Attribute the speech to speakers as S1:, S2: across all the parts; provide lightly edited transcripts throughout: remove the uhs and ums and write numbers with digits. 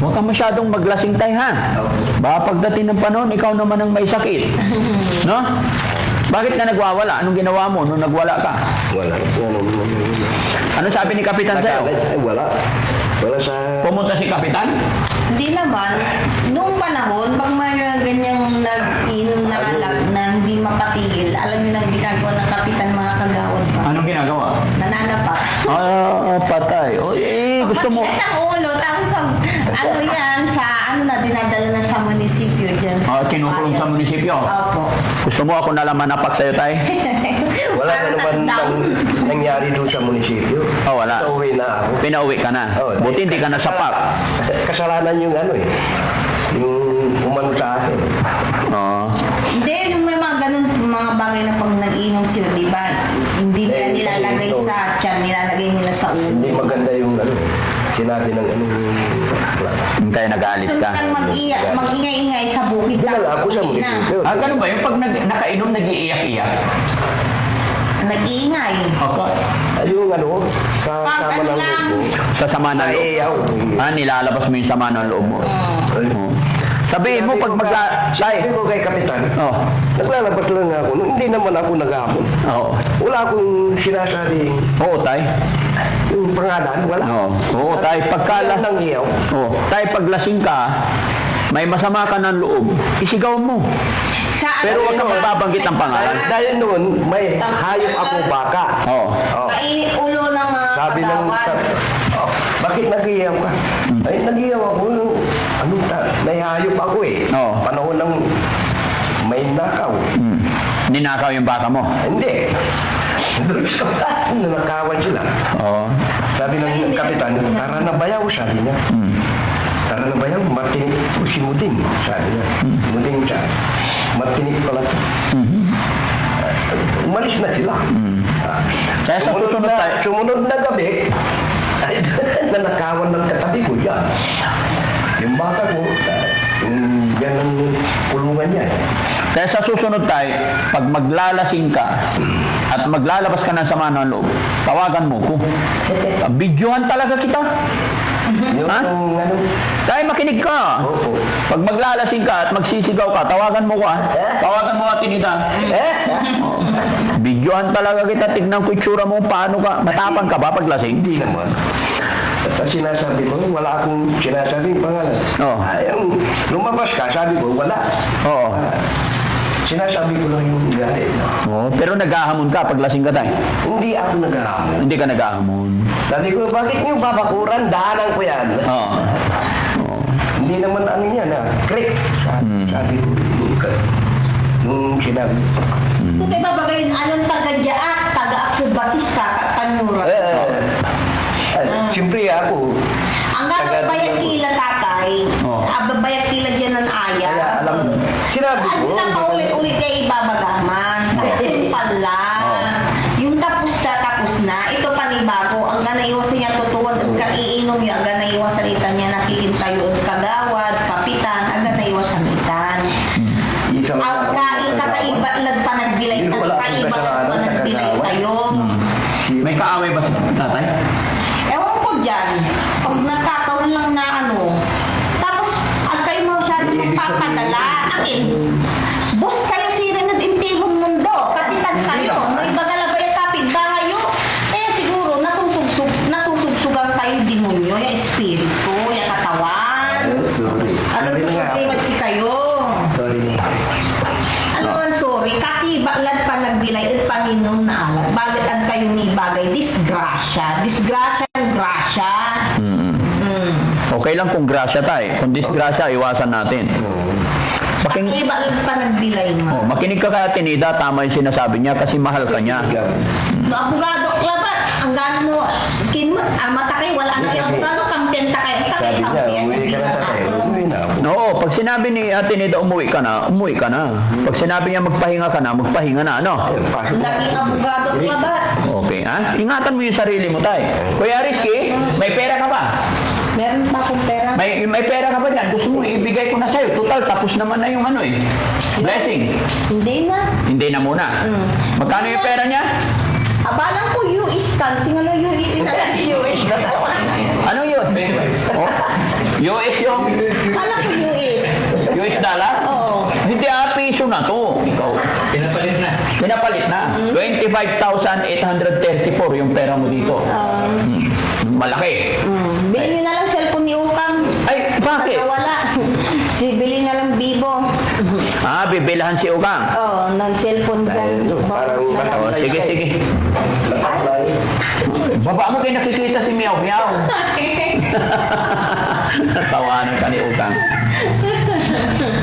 S1: Huwag kang masyadong maglasing tay, ha? Baka pagdating ng panahon, ikaw naman ang may sakit. No? Bakit ka nagwawala? Anong ginawa mo nung nagwala ka?
S2: Wala.
S1: Ano sabi ni Kapitan sa'yo?
S2: Ay, wala. Wala sa...
S1: Pumunta si Kapitan?
S3: Hindi naman. Noong panahon, pag may ganyang nag-inom na alak na hindi mapatigil, alam niyo nang ginagawa ng kapitan mga kagawad pa.
S1: Anong ginagawa?
S3: Nananapak.
S1: Patay. O, gusto mo...
S3: Matigas ang ulo, tapos ano yan, dinadala na sa munisipyo dyan.
S1: Kinukulong sa munisipyo?
S3: Opo.
S1: Gusto mo ako nalang manapak sa'yo, tay?
S2: Wala na naman nangyari doon sa munisipyo.
S1: Oh, wala.
S2: Pauwi na ako.
S1: Pinauwi ka na. Buti hindi ka nasapak.
S2: Kasalanan yung yung umano sa akin.
S1: Oo.
S3: Hindi, yung may mga ganun mga bagay na pag nag-inom sila, di ba? Hindi nila nilalagay sa tiyan, nilalagay nila sa ulo.
S2: Hindi maganda yung sinabi ng
S1: Hintay, nagalit ka.
S3: Mag-ingay-ingay sa bukid.
S2: Dinala ako sa munisipyo.
S1: Ganun ba? Yung pag nakainom, nag-iiyak-iyak?
S3: Nag-iingay.
S1: Okay.
S2: Ay, yung sa sama ng loob mo.
S1: Sa sama ng loob. Nilalabas mo yung sama ng loob mo. Sabihin mo pag
S2: Sabi ko kay Kapitan, naglalabas lang ako. Hindi naman ako naghamon. Wala akong sinasabing.
S1: Oo, tay.
S2: Yung pangalan, wala.
S1: Oo, tay.
S2: Ng iyaw.
S1: Tay, pag lasing ka, may masama ka ng loob, isigaw mo. Pero huwag kang magbabanggit ng pangalan.
S2: Dahil noon, may hayop ako baka.
S3: Kainit ulo ng mga kagawad.
S2: Bakit nag-iyaw ka? Ay, nag-iyaw ako. May hayop ako Panahon ng may nakaw.
S1: Ninakaw yung baka mo?
S2: Hindi. Nanakawan sila. Sabi ng Kapitan, tara na bayaw, sabi niya. Tara na bayaw, matinig po si Muding, sabi niya. Muding siya. Matinig pala ito. Umalis na sila.
S1: Kaya sa
S2: sumunod na gabi, nanakawan ng katabi ko yan. Yung baka ko, yan ang kulungan niya.
S1: Kaya sa susunod tayo, pag maglalasing ka at maglalabas ka ng sama ng loob, tawagan mo ko. Videohan talaga kita. Dahil makinig ka. Pag maglalasing ka at magsisigaw ka, tawagan mo ko. Tawagan mo Tinita. Videohan talaga kita. Tignan ko itsura mo. Paano ka? Matapang ka ba pag lasing?
S2: Hindi naman. At sinasabi ko, wala akong sinasabing pangalan. Yung lumabas ka, sabi ko, wala. Sinasabi ko lang yung galit.
S1: Pero naghahamon ka pag lasing ka tayo?
S2: Hindi ako naghahamon.
S1: Hindi ka naghahamon.
S2: Sabi ko, bakit niyo babakuran? Daanan ko yan. Hindi naman yan, creek. Sabi ko, nung sinabi.
S3: Kung kayo babagayin, anong taga-ako basista, kanura?
S2: Siyempre ako.
S3: Ang gano'ng bayakila tatay, babayag kila dyan ng aya.
S2: Sinabi ko.
S3: Ano na paulit-ulit kayo ibabagaman? Tapos pala. Yung tapos na, ito panibago. Ang ganaiwasan niya tutuwag, ang kaiinom niya, ang ganaiwasan itan niya, nakikintayo ang kagawad, kapitan, ang ganaiwasan itan. Ang kain kakaibalad pa nagdilay, kakaibalad pa nagdilay tayo.
S1: May kaaway ba sa tatay?
S3: Ewan ko dyan, pag nagkataon lang na tapos ang kayo masyadong magpapadala, boss kayo sila nag-intigong mundo, kapitan kayo, may bagalabay at kapit-bahayo, kaya siguro nasusugsugan kayo demonyo, yung espiritu, yung katawan. Ano susuglimat si kayo? Ano ang sorry? Kakibaglan pa nagbilay at Panginoon na alat. Bakit ang kayo ni bagay? Disgrasya.
S1: Okay lang kung grasya tayo. Kung disgrasya, iwasan natin.
S3: Kakibaglan pa nagbilay mo.
S1: Makinig ka kaya Tinida, tama yung sinasabi niya kasi mahal ka niya.
S3: Abogado, labat. Ang gano'n mo, matakay, wala na yung abogado, kampiyan takay.
S2: Sabi niya, umuwi ka na tatay. Umuwi na ako.
S1: Oo, pag sinabi ni Tinida umuwi ka na. Pag sinabi niya magpahinga ka na, magpahinga na, ano?
S3: Naging abogado, labat.
S1: Okay, ingatan mo yung sarili mo, tay. Kuya Rizky, may pera ka ba?
S3: Meron pa akong pera.
S1: May pera ka ba dyan? Gusto mo, ibigay ko na sa'yo. Total, tapos naman na yung blessing.
S3: Hindi na.
S1: Hindi na muna. Magkano yung pera niya?
S3: Abalang ko US kan. Singalo US in US.
S1: Ano yun? US yung Pinapalit na. 25,834 yung pera mo dito. Malaki.
S3: Bili nyo na lang cellphone ni Ukang.
S1: Ay, bakit?
S3: Wala. Bili na lang Vivo.
S1: Bibilahan si Ukang.
S3: Oo, ng cellphone
S2: Dahil
S3: dyan.
S2: parang
S1: Oh, sige, sige.
S2: Nataklay.
S1: Baba mo kayo nakikita si Meow Meow. Tawanan ka ni Ukang.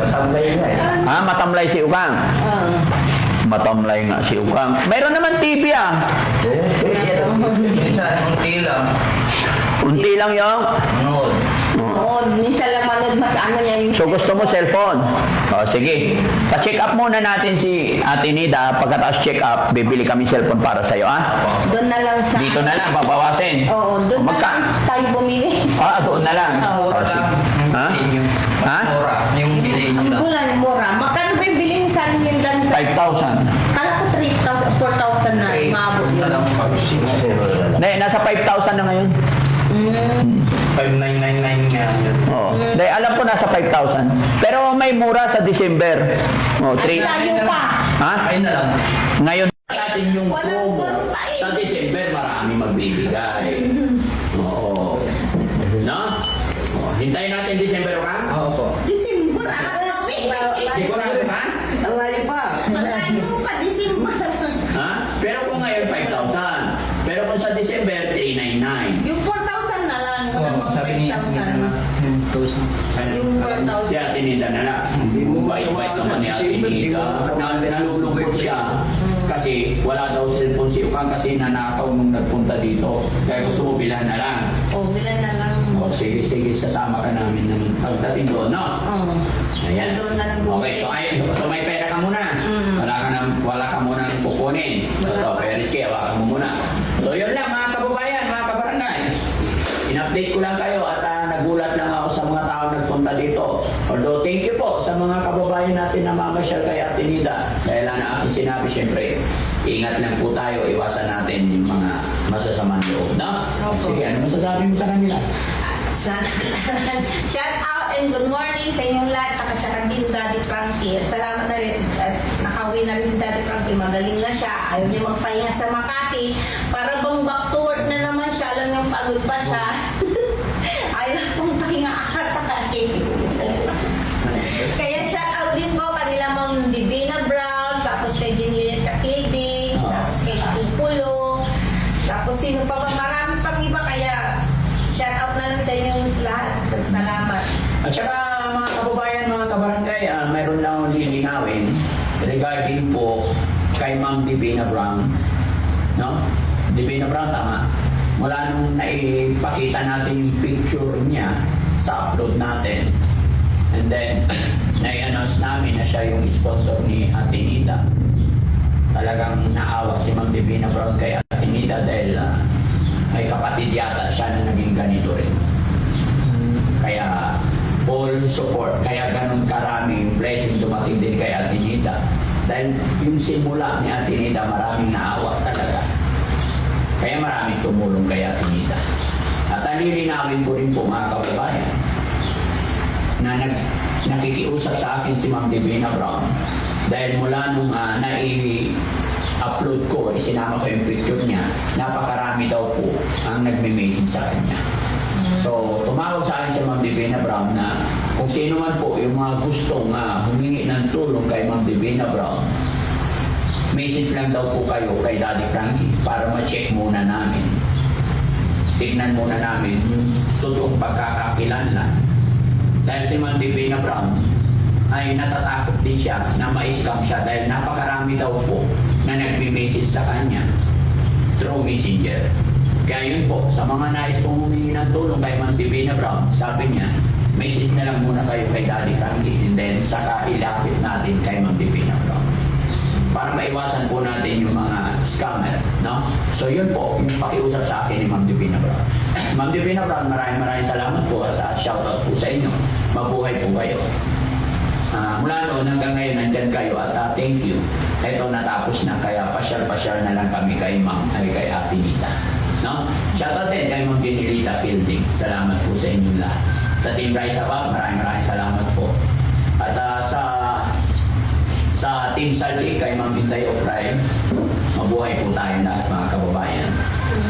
S2: Matamlay na eh.
S1: Matamlay si Ukang. Matamlay nga si Ukang. Meron naman TV
S4: Unti lang.
S1: Unti lang yung.
S4: Nood.
S3: Oo, minsan lang manood mas ano niya yung...
S1: So gusto mo cellphone? O sige. Pa-check up muna natin si Ate Nida. Pagkatapos check up, bibili kami cellphone para sa'yo,
S3: Doon na lang sa...
S1: Dito na lang, babawasin.
S3: Oo, doon na lang tayo bumili.
S1: Doon na lang.
S3: Oo.
S1: O, sige. Ha?
S4: Mura. Yung delay nyo
S3: Ang
S4: lang.
S3: bulan, mura. Magkano ba yung bilhin sa akin yung ganito?
S1: 5,000.
S3: Kala ko 3,000, 4,000 na maabot
S4: Na lang
S3: yun.
S4: pag
S1: Nasa 5,000 na ngayon.
S4: 5,999 nga yun.
S1: Oo. Dahil alam ko nasa 5,000. Pero may mura sa December.
S3: Ay, tayo pa.
S4: Ayun na lang.
S1: Ngayon natin yung
S3: Walang
S1: promo.
S3: promo pa eh.
S1: Sa December marami magbibigay. Oo. No? Hintayin natin December ka?
S4: Oo po.
S3: December, araw eh.
S1: Sigurado ka?
S4: Ang layo pa.
S3: Malayo pa, December.
S1: Pero kung ngayon 5,000. Pero kung sa December 399.
S3: Yung 4,000 na lang. Walang
S4: Sabi ni
S3: 5,000.
S4: 1,000.
S3: Yung 4,000.
S1: Si Ate Nida na lang. Bait-bait naman ni Ate Nida. Nalulungkot siya. Kasi wala daw cellphone si Ukang kasi nanakaw nung nagpunta dito. Kaya gusto mo bilhan na lang.
S3: O, bilan na lang.
S1: Sige, sasama ka namin naman pagdating doon, no?
S3: Oo.
S1: Ayan.
S3: Doon na lang
S1: Okay, so may pera ka muna. Wala ka muna kukunin. Ito, peris kaya, wala ka muna. So yun lang mga kababayan, mga kabarangay. In-update ko lang kayo at nagulat lang ako sa mga tao nagpunta dito. Although thank you po sa mga kababayan natin na mamasyal kay Ate Nida. Dahil na aking sinabi, syempre, ingat lang po tayo, iwasan natin yung mga masasamang loob, no?
S3: Opo.
S1: Sige, ano masasabi mo sa kanila?
S3: Shout out and good morning sa inyong lahat sa katsaka din Daddy Frankie. At salamat na rin. At nakauwi na rin si Daddy Frankie. Magaling na siya. Ayaw niya magpahinga sa Makati. Para bang back to work na naman siya. Alam niyang pagod pa siya. Ayaw pang pahinga Kaya shout out din po kanila Ma'am Divina Brown. Tapos kay Jenny Kakildi. Tapos kay Pulo. Tapos sino pa ba? Marami pang iba. Kaya shout out na lang sa inyong lahat. Salamat.
S1: At saka mga kababayan, mga kabarangay, mayroon lang akong lilinawin regarding po kay Ma'am Divina Brown. No? Divina Brown, tama. Mula nung naipakita natin yung picture niya sa upload natin. And then, nai-announce namin na siya yung sponsor ni Ate Nida. Talagang naawa si Ma'am Divina Brown kay Ate Nida dahil may kapatid yata siya na naging ganito rin. Kaya full support. Kaya ganun karaming blessing dumating din kay Ate Nida. Dahil yung simula ni Ate Nida, maraming naawa talaga. Kaya maraming tumulong kay Ate Nida. At alilinawin ko rin po mga kababayan na nakikiusap sa akin si Ma'am Divina Brown. Dahil mula nung nai-upload ko, isinama ko yung picture niya, napakarami daw po ang nagme-message sa kanya. So, tumawag sa akin si Ma'am Divina Brown na kung sino man po yung mga gustong humingi ng tulong kay Ma'am Divina Brown, message lang daw po kayo kay Daddy Frankie para ma-check muna namin. Tignan muna namin yung totoong pagkakakilanlan. Dahil si Ma'am Divina Brown ay natatakot din siya na ma-scam siya dahil napakarami daw po na nagme-message sa kanya through messenger. Kaya yun po, sa mga nais pong humingi ng tulong kay Ma'am Divina Brown, sabi niya, message na lang muna kayo kay Daddy Frankie and then saka ilapit natin kay Ma'am Divina Brown. Para maiwasan po natin yung mga scammer, no? So yun po, yung pakiusap sa akin ni Ma'am Divina Brown. Ma'am Divina Brown, maraming salamat po at shoutout po sa inyo. Mabuhay po kayo. Mula noon hanggang ngayon, nandyan kayo at thank you. Ito natapos na, kaya pasyal-pasyal na lang kami kay Ma'am, ay kay Ate Nita. No? Shoutout din kay Ma'am Dinilita Fielding. Salamat po sa inyong lahat. Sa Team Rise Up, maraming salamat po. At Sa Team Salchi, kay Ma'am Binday Okray, mabuhay po tayong lahat mga kababayan.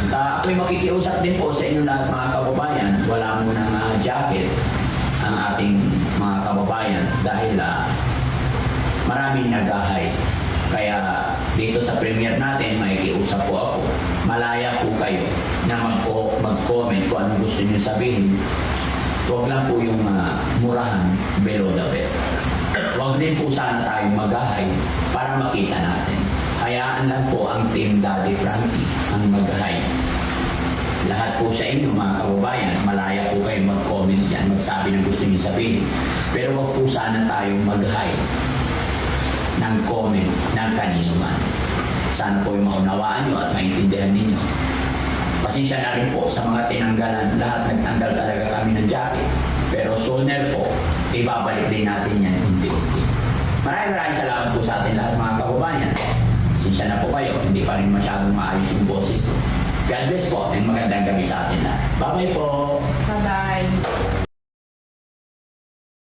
S1: Ako'y makikiusap din po sa inyo lahat mga kababayan. Wala mo ng jacket ang ating mga kababayan dahil maraming nag-ahay. Kaya dito sa premiere natin, makikiusap po ako. Malaya po kayo na mag-comment kung anong gusto niyo sabihin. Huwag lang po yung murahan below the belt. Huwag din po sana tayong mag-ahay para makita natin. Hayaan lang po ang Team Daddy Frankie ang mag-ahay. Lahat po sa inyo mga kababayan, malaya po kayo mag-comment yan, magsabi ng gusto niyo sabihin. Pero huwag po sana tayong mag-ahay ng comment ng kanino man. Sana po yung maunawaan nyo at maintindihan ninyo. Pasensya na rin po sa mga tinanggalan. Lahat nagtanggal talaga kami ng jacket. Pero sooner po, ibabalik din natin yan unti-unti. Maraming salamat po sa atin lahat mga kababayan. Pasensya na po kayo, hindi pa rin masyadong maayos yung boses ko. God bless po and magandang gabi sa atin lahat. Bye-bye po!
S3: Bye-bye.